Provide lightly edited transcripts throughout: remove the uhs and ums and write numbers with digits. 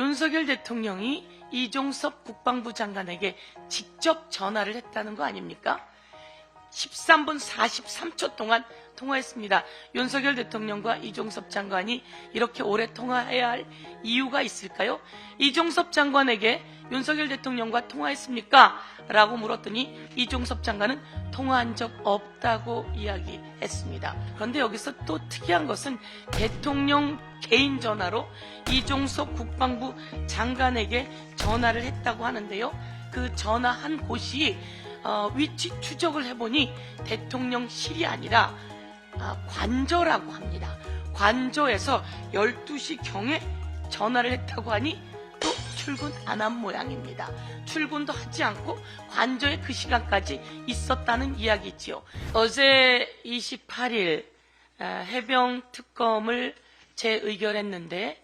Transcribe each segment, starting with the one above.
윤석열 대통령이 이종섭 국방부 장관에게 직접 전화를 했다는 거 아닙니까? 13분 43초 동안 통화했습니다. 윤석열 대통령과 이종섭 장관이 이렇게 오래 통화해야 할 이유가 있을까요? 이종섭 장관에게 윤석열 대통령과 통화했습니까? 라고 물었더니 이종섭 장관은 통화한 적 없다고 이야기했습니다. 그런데 여기서 또 특이한 것은 대통령 개인 전화로 이종섭 국방부 장관에게 전화를 했다고 하는데요. 그 전화한 곳이 위치 추적을 해보니 대통령실이 아니라 관저라고 합니다. 관저에서 12시경에 전화를 했다고 하니 또 출근 안 한 모양입니다. 출근도 하지 않고 관저에 그 시간까지 있었다는 이야기지요. 어제 28일 해병 특검을 재의결했는데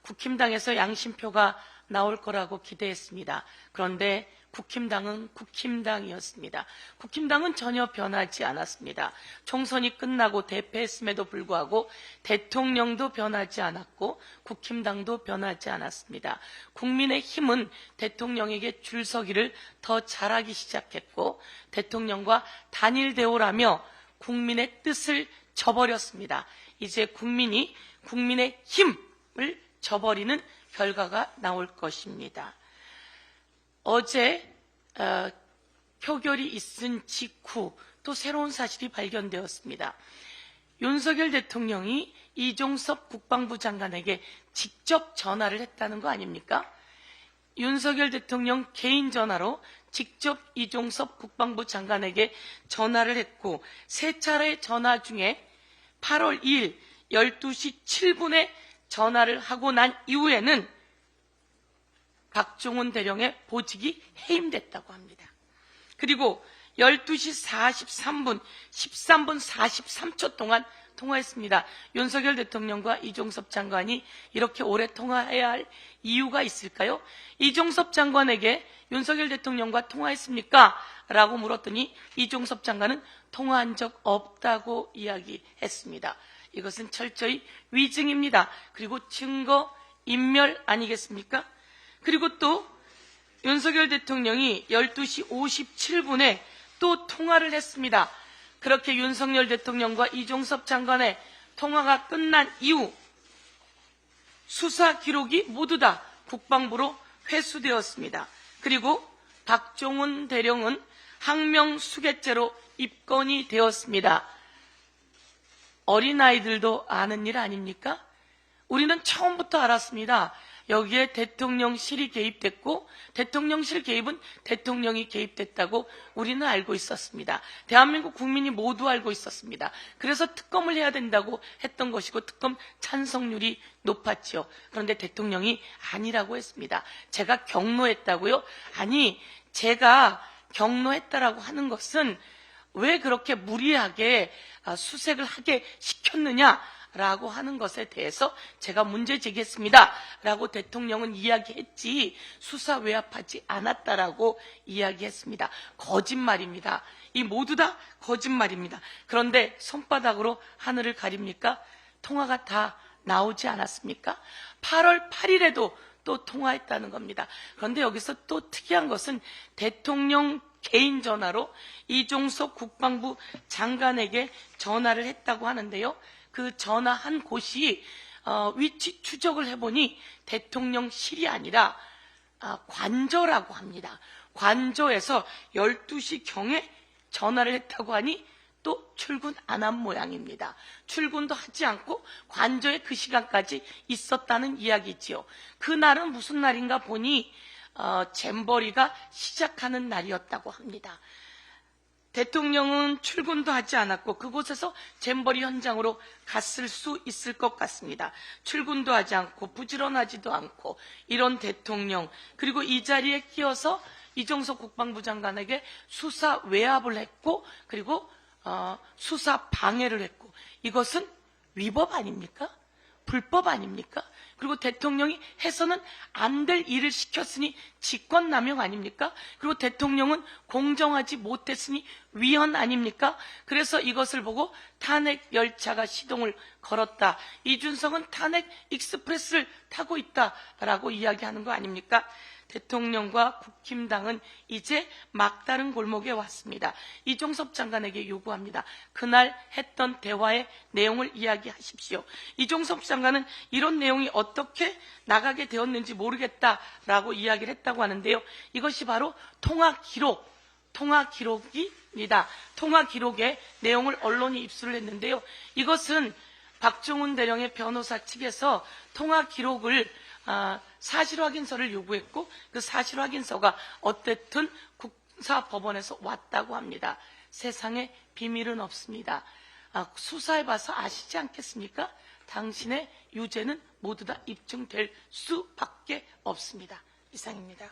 국힘당에서 양심표가 나올 거라고 기대했습니다. 그런데 국힘당은 국힘당이었습니다. 국힘당은 전혀 변하지 않았습니다. 총선이 끝나고 대패했음에도 불구하고 대통령도 변하지 않았고 국힘당도 변하지 않았습니다. 국민의힘은 대통령에게 줄서기를 더 잘하기 시작했고 대통령과 단일 대오라며 국민의 뜻을 저버렸습니다. 이제 국민이 국민의 힘을 저버리는 결과가 나올 것입니다. 어제 표결이 있은 직후 또 새로운 사실이 발견되었습니다. 윤석열 대통령이 이종섭 국방부 장관에게 직접 전화를 했다는 거 아닙니까? 윤석열 대통령 개인 전화로 직접 이종섭 국방부 장관에게 전화를 했고 세 차례 전화 중에 8월 2일 12시 7분에 전화를 하고 난 이후에는 박종훈 대령의 보직이 해임됐다고 합니다. 그리고 12시 43분, 13분 43초 동안 통화했습니다. 윤석열 대통령과 이종섭 장관이 이렇게 오래 통화해야 할 이유가 있을까요? 이종섭 장관에게 윤석열 대통령과 통화했습니까? 라고 물었더니 이종섭 장관은 통화한 적 없다고 이야기했습니다. 이것은 철저히 위증입니다. 그리고 증거 인멸 아니겠습니까? 그리고 또 윤석열 대통령이 12시 57분에 또 통화를 했습니다. 그렇게 윤석열 대통령과 이종섭 장관의 통화가 끝난 이후 수사 기록이 모두 다 국방부로 회수되었습니다. 그리고 박종훈 대령은 항명수괴죄로 입건이 되었습니다. 어린아이들도 아는 일 아닙니까? 우리는 처음부터 알았습니다. 여기에 대통령실이 개입됐고 대통령실 개입은 대통령이 개입됐다고 우리는 알고 있었습니다. 대한민국 국민이 모두 알고 있었습니다. 그래서 특검을 해야 된다고 했던 것이고 특검 찬성률이 높았죠. 그런데 대통령이 아니라고 했습니다. 제가 경로했다고요? 아니, 제가 경로했다라고 하는 것은 왜 그렇게 무리하게 수색을 하게 시켰느냐라고 하는 것에 대해서 제가 문제 제기했습니다 라고 대통령은 이야기했지 수사 외압하지 않았다라고 이야기했습니다. 거짓말입니다. 이 모두 다 거짓말입니다. 그런데 손바닥으로 하늘을 가립니까? 통화가 다 나오지 않았습니까? 8월 8일에도 또 통화했다는 겁니다. 그런데 여기서 또 특이한 것은 대통령 개인 전화로 이종섭 국방부 장관에게 전화를 했다고 하는데요. 그 전화한 곳이 위치 추적을 해보니 대통령실이 아니라 관저라고 합니다. 관저에서 12시경에 전화를 했다고 하니 또 출근 안 한 모양입니다. 출근도 하지 않고 관저에 그 시간까지 있었다는 이야기지요. 그날은 무슨 날인가 보니 잼버리가 시작하는 날이었다고 합니다. 대통령은 출근도 하지 않았고 그곳에서 잼버리 현장으로 갔을 수 있을 것 같습니다. 출근도 하지 않고 부지런하지도 않고 이런 대통령 그리고 이 자리에 끼어서 이종섭 국방부 장관에게 수사 외압을 했고 그리고 수사 방해를 했고 이것은 위법 아닙니까? 불법 아닙니까? 그리고 대통령이 해서는 안 될 일을 시켰으니 직권남용 아닙니까? 그리고 대통령은 공정하지 못했으니 위헌 아닙니까? 그래서 이것을 보고 탄핵 열차가 시동을 걸었다. 이준석은 탄핵 익스프레스를 타고 있다라고 이야기하는 거 아닙니까? 대통령과 국힘당은 이제 막다른 골목에 왔습니다. 이종섭 장관에게 요구합니다. 그날 했던 대화의 내용을 이야기하십시오. 이종섭 장관은 이런 내용이 어떻게 나가게 되었는지 모르겠다라고 이야기를 했다고 하는데요. 이것이 바로 통화 기록입니다. 통화 기록의 내용을 언론이 입수를 했는데요. 이것은 박종훈 대령의 변호사 측에서 통화 기록을 사실확인서를 요구했고 그 사실확인서가 어쨌든 국사법원에서 왔다고 합니다. 세상에 비밀은 없습니다. 수사해봐서 아시지 않겠습니까? 당신의 유죄는 모두 다 입증될 수밖에 없습니다. 이상입니다.